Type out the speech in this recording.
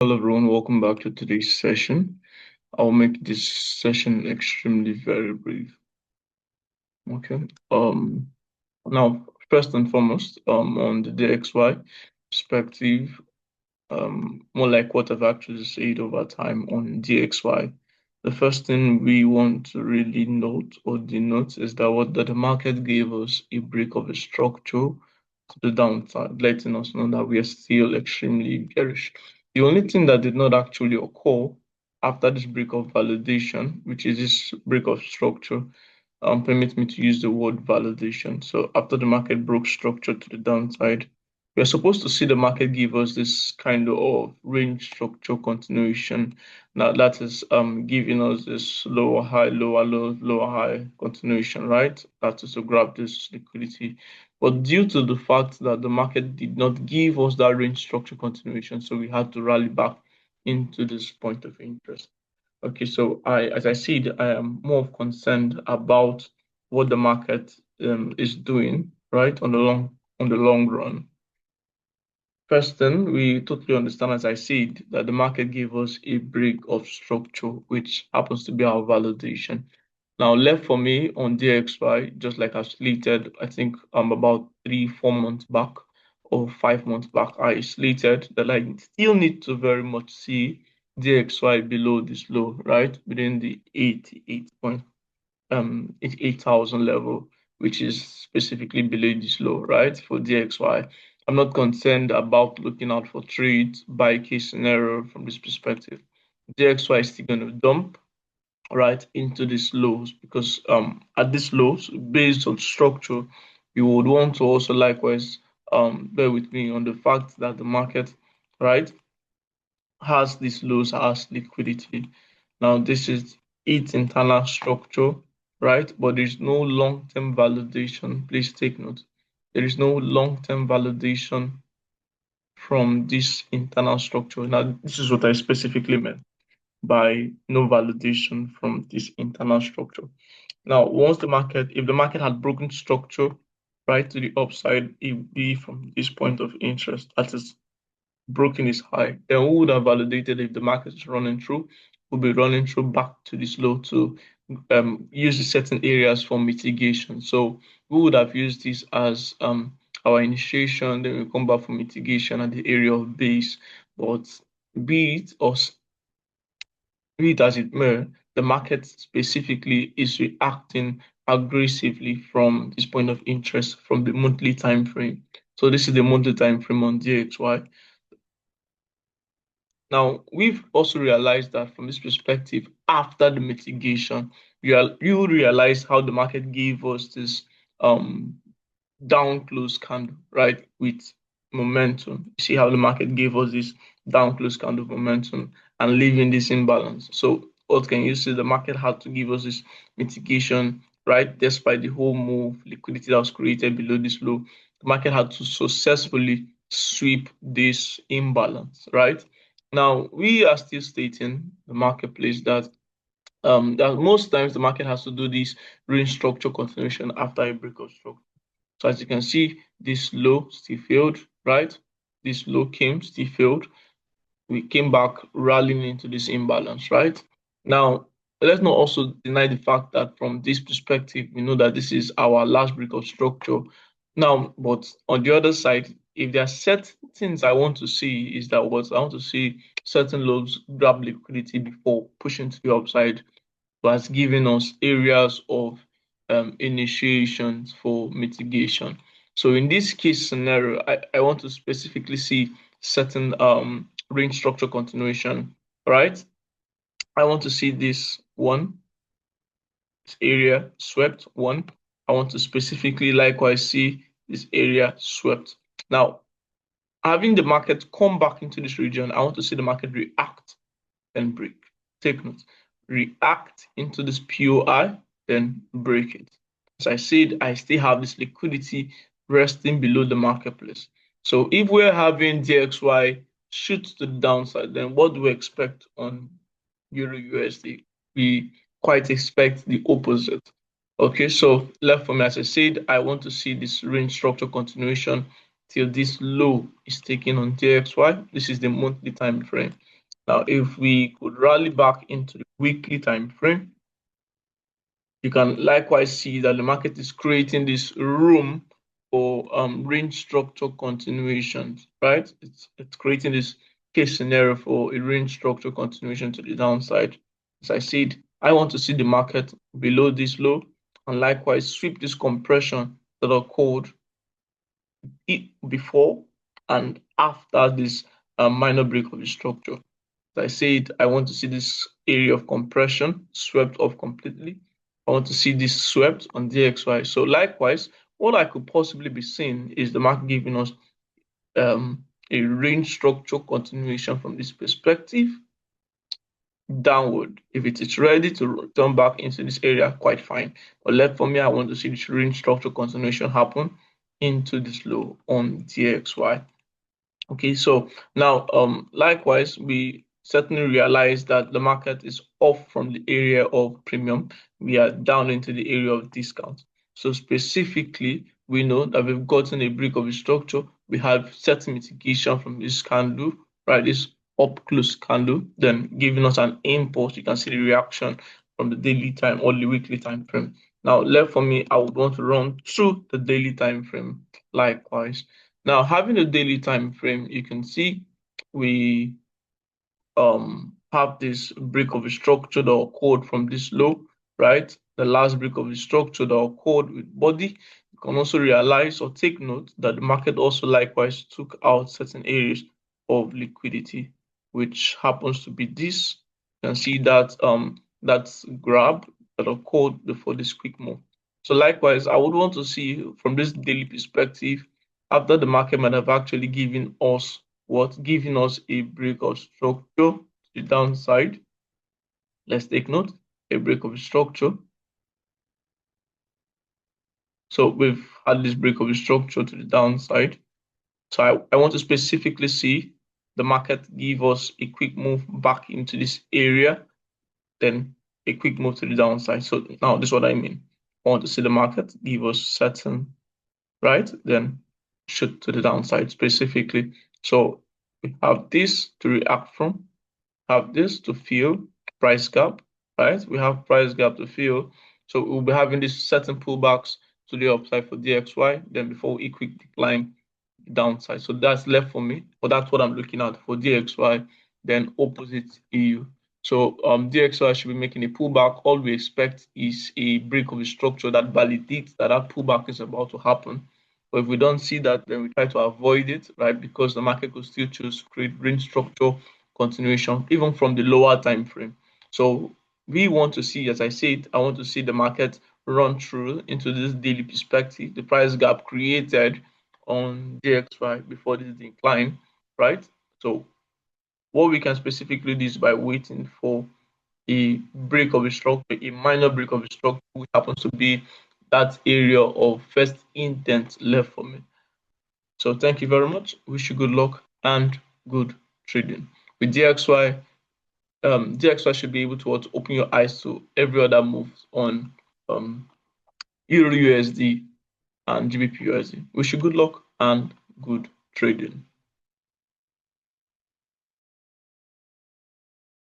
Hello everyone, welcome back to today's session. I'll make this session extremely very brief. Okay. Now first and foremost, on the DXY perspective, more like what I've actually said over time on DXY. The first thing we want to really note or denote is that the market gave us a break of a structure to the downside, letting us know that we are still extremely bearish. The only thing that did not actually occur after this break of validation, which is this break of structure, permit me to use the word validation. So after the market broke structure to the downside, we are supposed to see the market give us this kind of range structure continuation. Now that is giving us this lower high, lower low, lower high continuation, right? That is to grab this liquidity. But due to the fact that the market did not give us that range structure continuation, so we had to rally back into this point of interest. Okay, so as I said, I am more concerned about what the market is doing, right, on the long run. First thing, we totally understand, as I said, that the market gave us a break of structure, which happens to be our validation. Now, left for me on DXY, just like I slated, I think about 3, 4 months back or 5 months back, I slated that I still need to very much see DXY below this low, right? Within the 88,000 level, which is specifically below this low, right? For DXY. I'm not concerned about looking out for trades by case scenario from this perspective. DXY is still going to dump right into these lows because at these lows, based on structure, you would want to also likewise bear with me on the fact that the market, right, has these lows as liquidity. Now this is its internal structure, right? But there's no long-term validation. Please take note. There is no long-term validation from this internal structure. Now, this is what I specifically meant by no validation from this internal structure. Now, if the market had broken structure right to the upside, it would be from this point of interest, that is broken is high. Then we would have validated if the market is running through, we'll be running through back to this low to use the certain areas for mitigation. So we would have used this as our initiation, then we come back for mitigation at the area of base. But be it or be it as it may, the market specifically is reacting aggressively from this point of interest from the monthly time frame. So this is the monthly time frame on DXY. Now, we've also realized that from this perspective, after the mitigation, you realize how the market gave us this um, down close candle, right, with momentum. You see how the market gave us this down close candle momentum and leaving this imbalance. So what can you see? The market had to give us this mitigation, right? Despite the whole move, liquidity that was created below this low, the market had to successfully sweep this imbalance, right? Now we are still stating the marketplace that most times the market has to do this range structure continuation after a break of structure. So as you can see, this low still failed, right? This low came, still failed. We came back rallying into this imbalance, right? Now, let's not also deny the fact that from this perspective, we know that this is our last break of structure. Now, but on the other side, if there are certain things I want to see, is that what I want to see certain lows grab liquidity before pushing to the upside, but giving us areas of initiations for mitigation. So in this case scenario, I want to specifically see certain range structure continuation, right? I want to see this area swept one. I want to specifically likewise see this area swept. Now, having the market come back into this region, I want to see the market react and break. Take note, react into this POI, then break it. As I said, I still have this liquidity resting below the marketplace. So if we're having DXY shoot to the downside, then what do we expect on Euro USD? We quite expect the opposite. Okay, so left for me, as I said, I want to see this range structure continuation till this low is taken on DXY. This is the monthly time frame. Now, if we could rally back into the weekly time frame, you can likewise see that the market is creating this room for range structure continuations, right? It's creating this case scenario for a range structure continuation to the downside. As I said, I want to see the market below this low and likewise sweep this compression that occurred before and after this minor break of the structure. As I said, I want to see this area of compression swept off completely. I want to see this swept on DXY. So likewise, what I could possibly be seeing is the market giving us a range structure continuation from this perspective downward. If it is ready to turn back into this area, quite fine. But left for me, I want to see this range structure continuation happen into this low on DXY. Okay, so now likewise, we certainly realize that the market is off from the area of premium. We are down into the area of discount. So specifically, we know that we've gotten a break of the structure. We have certain mitigation from this candle, right? This up close candle, then giving us an impulse. You can see the reaction from the daily time or the weekly time frame. Now, left for me, I would want to run through the daily time frame likewise. Now, having a daily time frame, you can see we have this break of a structure that occurred from this low, right? The last break of the structure that occurred with body. You can also realize or take note that the market also likewise took out certain areas of liquidity, which happens to be this. You can see that that's grab that occurred before this quick move. So likewise, I would want to see from this daily perspective, after the market might have actually given us what? Giving us a break of structure to the downside. Let's take note, a break of structure. So we've had this break of structure to the downside. So I want to specifically see the market give us a quick move back into this area, then a quick move to the downside. So now this is what I mean. I want to see the market give us certain, right? Then shoot to the downside specifically. So we have this to react from, have this to fill price gap, right? We have price gap to fill. So we'll be having these certain pullbacks to the upside for DXY, then before we quick decline downside. So that's left for me, but that's what I'm looking at for DXY, then opposite EU. So DXY should be making a pullback. All we expect is a break of the structure that validates that that pullback is about to happen. But if we don't see that, then we try to avoid it, right? Because the market could still choose to create range structure continuation, even from the lower time frame. So we want to see, as I said, I want to see the market run through into this daily perspective, the price gap created on DXY before this decline, right? So what we can specifically do is by waiting for a break of a structure, a minor break of a structure, which happens to be that area of first intent left for me. So thank you very much. Wish you good luck and good trading. With DXY, DXY should be able to open your eyes to every other move on Euro USD and GBP USD. Wish you good luck and good trading.